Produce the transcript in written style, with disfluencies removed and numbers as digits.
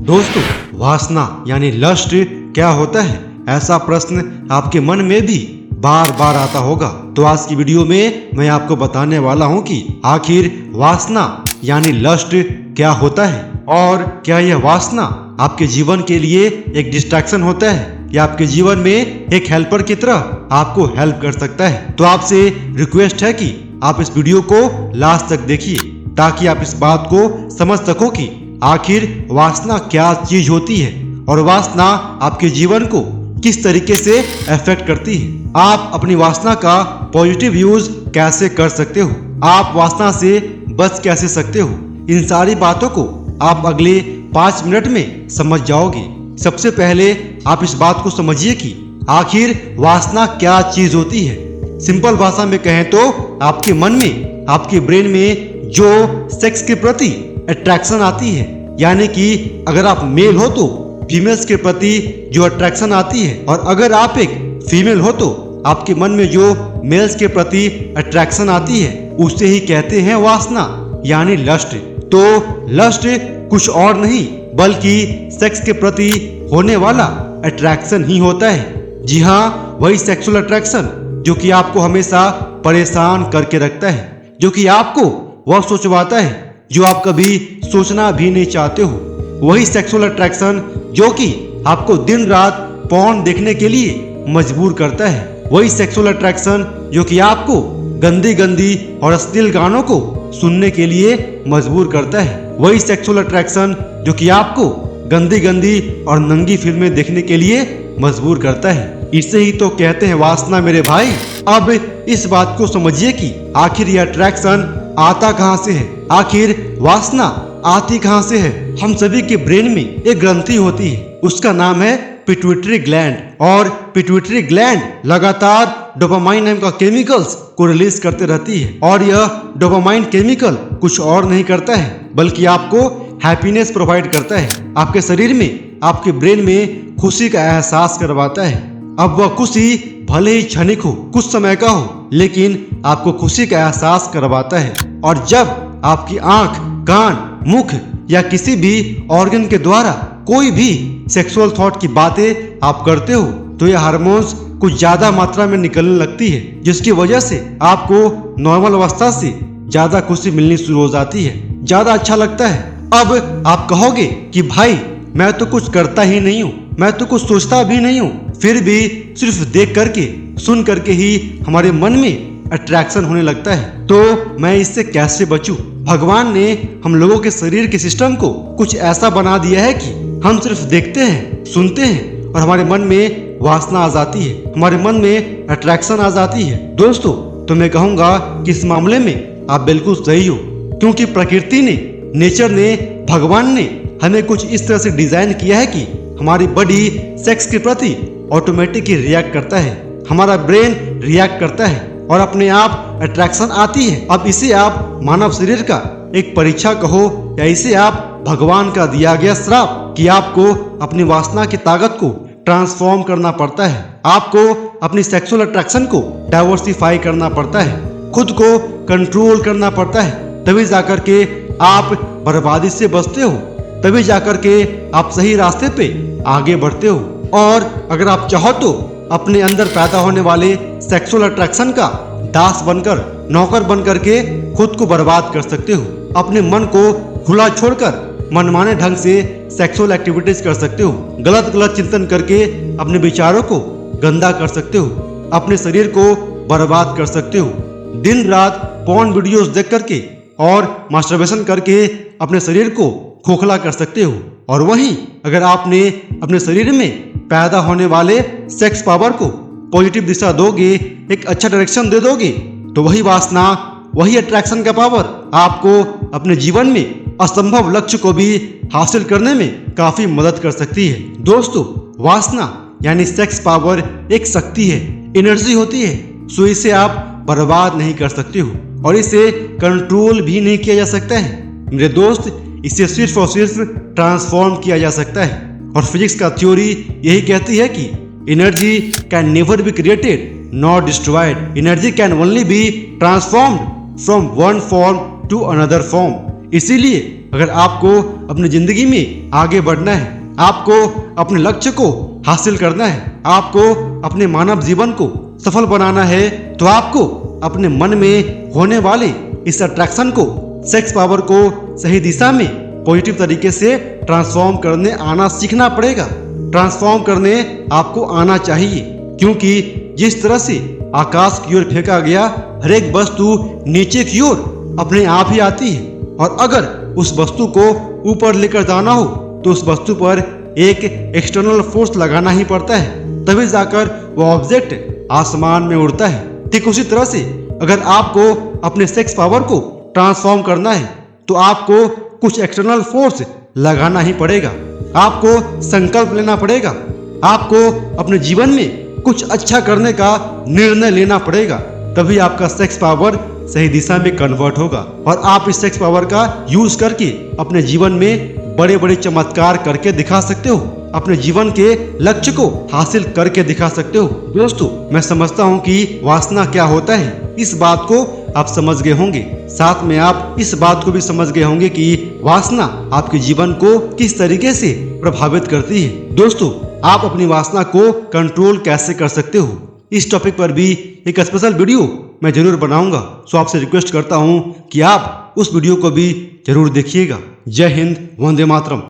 दोस्तों, वासना यानी लस्ट क्या होता है, ऐसा प्रश्न आपके मन में भी बार बार आता होगा। तो आज की वीडियो में मैं आपको बताने वाला हूँ कि आखिर वासना यानी लस्ट क्या होता है और क्या यह वासना आपके जीवन के लिए एक डिस्ट्रैक्शन होता है या आपके जीवन में एक हेल्पर की तरह आपको हेल्प कर सकता है। तो आपसे रिक्वेस्ट है कि आप इस वीडियो को लास्ट तक देखिए ताकि आप इस बात को समझ सको कि आखिर वासना क्या चीज होती है और वासना आपके जीवन को किस तरीके से अफेक्ट करती है। आप अपनी वासना का पॉजिटिव यूज कैसे कर सकते हो, आप वासना से बच कैसे सकते हो, इन सारी बातों को आप अगले 5 मिनट में समझ जाओगे। सबसे पहले आप इस बात को समझिए कि आखिर वासना क्या चीज होती है। सिंपल भाषा में कहें तो आपके मन में, आपके ब्रेन में जो सेक्स के प्रति अट्रैक्शन आती है, यानी कि अगर आप मेल हो तो फीमेल्स के प्रति जो अट्रैक्शन आती है और अगर आप एक फीमेल हो तो आपके मन में जो मेल्स के प्रति अट्रैक्शन आती है उसे ही कहते हैं वासना यानी लस्ट। तो लस्ट कुछ और नहीं बल्कि सेक्स के प्रति होने वाला अट्रैक्शन ही होता है। जी हाँ, वही सेक्सुअल अट्रैक्शन जो कि आपको हमेशा परेशान करके रखता है, जो कि आपको वह सोचवाता है जो आप कभी सोचना भी नहीं चाहते हो। वही सेक्सुअल अट्रैक्शन जो कि आपको दिन रात पॉर्न देखने के लिए मजबूर करता है। वही सेक्सुअल अट्रैक्शन जो कि आपको गंदी गंदी और अश्लील गानों को सुनने के लिए मजबूर करता है। वही सेक्सुअल अट्रैक्शन जो कि आपको गंदी गंदी और नंगी फिल्में देखने के लिए मजबूर करता है। इसे ही तो कहते हैं वासना मेरे भाई। अब इस बात को समझिए कि आखिर यह अट्रैक्शन आता कहाँ से है, आखिर वासना आती कहाँ से है। हम सभी के ब्रेन में एक ग्रंथि होती है, उसका नाम है पिट्यूटरी ग्लैंड और पिट्यूटरी ग्लैंड लगातार डोपामाइन नाम का केमिकल्स को रिलीज करते रहती है और यह डोपामाइन केमिकल कुछ और नहीं करता है बल्कि आपको हैप्पीनेस प्रोवाइड करता है। आपके शरीर में, आपके ब्रेन में खुशी का एहसास करवाता है। अब वह खुशी भले ही क्षणिक हो, कुछ समय का हो, लेकिन आपको खुशी का एहसास करवाता है। और जब आपकी आंख, कान, मुख या किसी भी ऑर्गन के द्वारा कोई भी सेक्सुअल थॉट की बातें आप करते हो तो यह हार्मोन्स कुछ ज्यादा मात्रा में निकलने लगती है, जिसकी वजह से आपको नॉर्मल अवस्था से ज्यादा खुशी मिलनी शुरू हो जाती है, ज्यादा अच्छा लगता है। अब आप कहोगे कि भाई मैं तो कुछ करता ही नहीं हूँ, मैं तो कुछ सोचता भी नहीं हूँ, फिर भी सिर्फ देख करके, सुन करके ही हमारे मन में अट्रैक्शन होने लगता है। तो मैं इससे कैसे बचूं? भगवान ने हम लोगों के शरीर के सिस्टम को कुछ ऐसा बना दिया है कि हम सिर्फ देखते हैं, सुनते हैं और हमारे मन में वासना आ जाती है, हमारे मन में अट्रैक्शन आ जाती है। दोस्तों, तो मैं कहूँगा कि इस मामले में आप बिल्कुल सही हो, क्योंकि प्रकृति ने, नेचर ने, भगवान ने हमें कुछ इस तरह से डिजाइन किया है कि हमारी बॉडी सेक्स के प्रति ऑटोमेटिक ही रिएक्ट करता है, हमारा ब्रेन रिएक्ट करता है और अपने आप अट्रैक्शन आती है। अब इसे आप मानव शरीर का एक परीक्षा कहो या इसे आप भगवान का दिया गया श्राप कि आपको अपनी वासना की ताकत को ट्रांसफॉर्म करना पड़ता है, आपको अपनी सेक्सुअल अट्रैक्शन को डाइवर्सिफाई करना पड़ता है, खुद को कंट्रोल करना पड़ता है, तभी जाकर के आप बर्बादी से बचते हो, तभी जाकर के आप सही रास्ते पे आगे बढ़ते हो। और अगर आप चाहो तो अपने अंदर पैदा होने वाले सेक्सुअल अट्रैक्शन का दास बनकर, नौकर बनकर के खुद को बर्बाद कर सकते हो। अपने मन को खुला छोड़कर मनमाने ढंग से सेक्सुअल एक्टिविटीज कर सकते हो, गलत गलत चिंतन करके अपने विचारों को गंदा कर सकते हो, अपने शरीर को बर्बाद कर सकते हो, दिन रात पॉर्न वीडियोस देख करके और मास्टरबेशन करके अपने शरीर को खोखला कर सकते हो। और वहीं अगर आपने अपने शरीर में पैदा होने वाले सेक्स पावर को पॉजिटिव दिशा दोगे, एक अच्छा डायरेक्शन दे दोगे, तो वही वासना, वही अट्रैक्शन का पावर आपको अपने जीवन में असंभव लक्ष्य को भी हासिल करने में काफी मदद कर सकती है। दोस्तों, वासना यानी सेक्स पावर एक शक्ति है, एनर्जी होती है, सो इसे आप बर्बाद नहीं कर सकते हो और इसे कंट्रोल भी नहीं किया जा सकता है। मेरे दोस्त, इसे सिर्फ और सिर्फ ट्रांसफॉर्म किया जा सकता है और फिजिक्स का थ्योरी यही कहती है कि energy can never be created not destroyed, energy can only be transformed from one form to another form. इसीलिए अगर आपको अपनी जिंदगी में आगे बढ़ना है, आपको अपने लक्ष्य को हासिल करना है, आपको अपने मानव जीवन को सफल बनाना है, तो आपको अपने मन में होने वाले इस अट्रैक्शन को, सेक्स पावर को सही दिशा में पॉजिटिव तरीके से ट्रांसफॉर्म करने आना सीखना पड़ेगा। ट्रांसफॉर्म करने आपको आना चाहिए, क्योंकि जिस तरह से आकाश की ओर फेंका गया हर एक वस्तु नीचे की ओर अपने आप ही आती है, और अगर उस वस्तु को ऊपर लेकर जाना हो तो उस वस्तु पर एक एक्सटर्नल फोर्स लगाना ही पड़ता है, तभी जाकर वो ऑब्जेक्ट आसमान में उड़ता है। ठीक उसी तरह से अगर आपको अपने सेक्स पावर को ट्रांसफॉर्म करना है तो आपको कुछ एक्सटर्नल फोर्स लगाना ही पड़ेगा, आपको संकल्प लेना पड़ेगा, आपको अपने जीवन में कुछ अच्छा करने का निर्णय लेना पड़ेगा, तभी आपका सेक्स पावर सही दिशा में कन्वर्ट होगा और आप इस सेक्स पावर का यूज करके अपने जीवन में बड़े बड़े चमत्कार करके दिखा सकते हो, अपने जीवन के लक्ष्य को हासिल करके दिखा सकते हो। दोस्तों, मैं समझता हूँ कि वासना क्या होता है, इस बात को आप समझ गए होंगे। साथ में आप इस बात को भी समझ गए होंगे कि वासना आपके जीवन को किस तरीके से प्रभावित करती है। दोस्तों, आप अपनी वासना को कंट्रोल कैसे कर सकते हो, इस टॉपिक पर भी एक स्पेशल वीडियो मैं जरूर बनाऊंगा। सो आपसे रिक्वेस्ट करता हूं कि आप उस वीडियो को भी जरूर देखिएगा। जय हिंद, वंदे मातरम।